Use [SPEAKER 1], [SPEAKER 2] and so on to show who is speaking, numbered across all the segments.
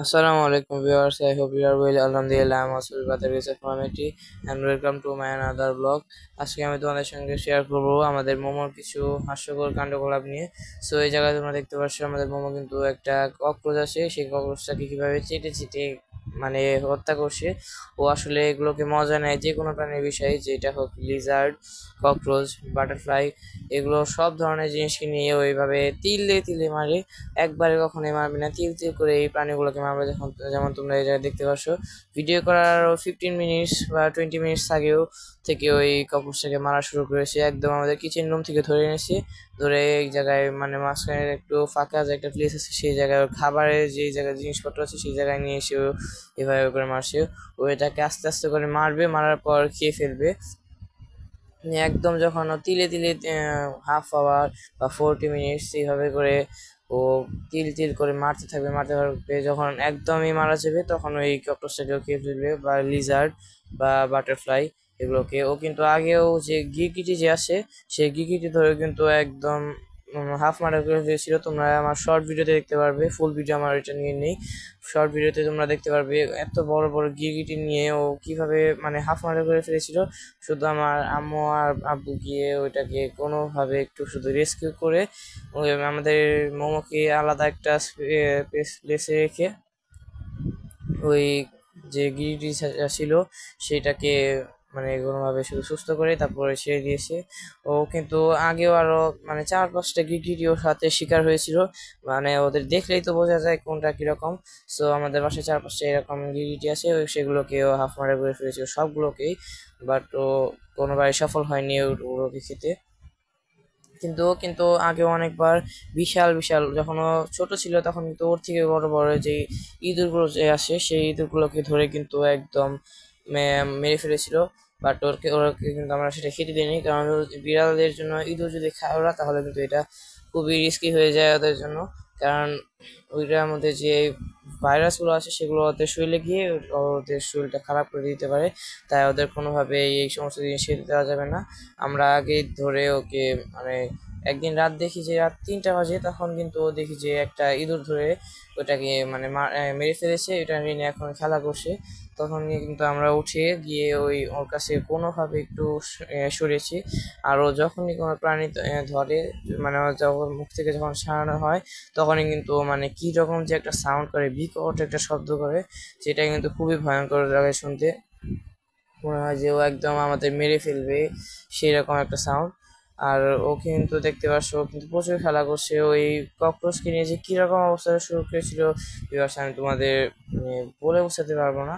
[SPEAKER 1] Assalamu alaikum viewers. I hope you are well. Alhamdulillah, I'm also Batar Community and welcome to my another vlog. আজকে আমি তোমাদের সঙ্গে share করব আমাদের মোমোর কিছু হাস্যকর কাণ্ডকলাপ নিয়ে। সো এই জায়গায় তোমরা দেখতে পাচ্ছ আমাদের মোমো কিন্তু একটা ককরোচ আছে, সেই ককরোচটাকে কিভাবে চেটে চেটে মানে হত্যা করছে। ও আসলে এগুলোকে মজা নেয় যে কোনো প্রাণীর বিষয়ে, যেটা হোক লিজার্ড, ককরোচ, বাটারফ্লাই, এগুলো সব ধরনের জিনিসকে নিয়ে ওইভাবে তিলে তিলে মারে। একবারে কখনোই মারবে না, তিল তিল করে এই প্রাণীগুলোকে মারবে। যেমন তোমরা এই জায়গায় দেখতে পাচ্ছ, ভিডিও করার 15 মিনিটস বা 20 মিনিটস আগেও থেকে ওই ককরোচটাকে মারা শুরু করেছে। একদম আমাদের কিচেন রুম থেকে ধরে এনেছে, ধরে এই জায়গায় মানে মাঝখানে একটু ফাঁকা যে একটা প্লেস আছে, সেই জায়গায় ওর খাবারের যে জায়গায় জিনিসপত্র আছে সেই জায়গায় নিয়ে এসে এভাবে করে মারছে। ও এটাকে আস্তে আস্তে করে মারবে, মারার পর খেয়ে ফেলবে। একদম যখন ও তিলে তিলে হাফ আওয়ার বা 40 মিনিটস এইভাবে করে ও তিল তিল করে মারতে থাকবে। যখন একদমই মারা যাবে তখন ওই ককরোচটাকেও খেয়ে ফেলবে, বা লিজার্ড বা বাটারফ্লাই এগুলোকে। ও কিন্তু আগেও যে গিরগিটি যে আসে, সেই গিরগিটি ধরে কিন্তু একদম হাফ মার্ডার করে ফেলেছিল। তোমরা আমার শর্ট ভিডিওতে দেখতে পারবে, ফুল ভিডিও আমার এটা নিয়ে নেই। শর্ট ভিডিওতে তোমরা দেখতে পারবে এত বড় বড় গিরগিটি নিয়ে ও কিভাবে মানে হাফ মার্ডার করে ফেলেছিল। শুধু আমার আম্মু আর আব্বু গিয়ে ওইটাকে কোনোভাবে একটু শুধু রেস্কিউ করে ওই আমাদের মোমোকে আলাদা একটা প্লেসে রেখে ওই যে গিরিটি ছিল সেটাকে মানে কোনোভাবে শুধু সুস্থ করে তারপরে ছেড়ে দিয়েছে। ও কিন্তু আগেও আরো মানে 4-5টা গিরগিটি ওর সাথে শিকার হয়েছিল, মানে ওদের দেখলেই তো বোঝা যায় কোনটা কিরকম। সো আমাদের বাসায় 4-5টা এরকম গিরগিটি আছে, সেগুলোকে ও হাফ মারা করে ফেলেছিল সবগুলোকেই। বাট ও কোনোভাবে সফল হয়নি ওগুলোকে খেতে। কিন্তু আগে অনেকবার বিশাল বিশাল, যখন ও ছোট ছিল তখন কিন্তু ওর থেকে বড় বড় যে ইঁদুরগুলো যে আসে সেই ইঁদুরগুলোকে ধরে কিন্তু একদম মেরে ফেলেছিল। বাট ওরকে কিন্তু আমরা সেটা খেতে দিইনি, কারণ বিড়ালদের জন্য ইঁদুর যদি খায় ওরা, তাহলে কিন্তু এটা খুবই রিস্কি হয়ে যায় ওদের জন্য। কারণ ওইটার মধ্যে যে ভাইরাসগুলো আছে সেগুলো ওদের শরীরে গিয়ে ওদের শরীরটা খারাপ করে দিতে পারে। তাই ওদের কোনোভাবে এই সমস্ত জিনিস খেতে দেওয়া যাবে না। আমরা আগে ধরে ওকে মানে একদিন রাত দেখি যে রাত 3টা বাজে, তখন কিন্তু দেখি যে একটা ইঁদুর ধরে ওটাকে মানে মেরে ফেলেছে। এটা নিয়ে এখন খেলা করছে। তখন নিয়ে কিন্তু আমরা উঠে গিয়ে ওর কাছে কোনোভাবে একটু সরেছি। আর ও যখনই কোনো প্রাণী ধরে, মানে ওর যখন মুখ থেকে যখন সারানো হয়, তখনই কিন্তু মানে কি রকম যে একটা সাউন্ড করে, বিকট একটা শব্দ করে, সেটা কিন্তু খুবই ভয়ঙ্কর লাগে শুনতে। মনে হয় যে ও একদম আমাদের মেরে ফেলবে, সেই রকম একটা সাউন্ড। আর ও কিন্তু দেখতে পাচ্ছ ও কিন্তু প্রচুর খেলা করছে ওই ককরোচকে নিয়ে, যে কিরকম অবস্থা শুরু করেছিল ভিউয়ার্স আমি তোমাদের বলে বোঝাতে পারবো না।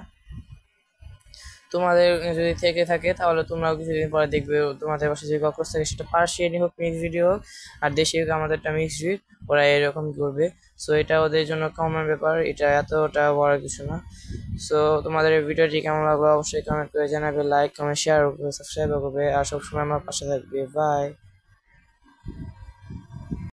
[SPEAKER 1] তোমাদের যদি থেকে থাকে তাহলে তোমরাও কিছুদিন পরে দেখবে তোমাদের পাশে যে ককরোচ থাকে সেটা পার্সিয়ানই হোক, মিক্স ভিডিও হোক, আর দেশি হোক আমাদেরটা মিক্স ব্রিড, ওরা এরকম করবে। সো এটা ওদের জন্য কমন ব্যাপার, এটা এতটা বড় কিছু না। সো তোমাদের এই ভিডিওটি কেমন লাগলো অবশ্যই কমেন্ট করে জানাবে, লাইক কমেন্ট শেয়ার করবে, সাবস্ক্রাইব করবে, আর সবসময় আমার পাশে থাকবে। বাই।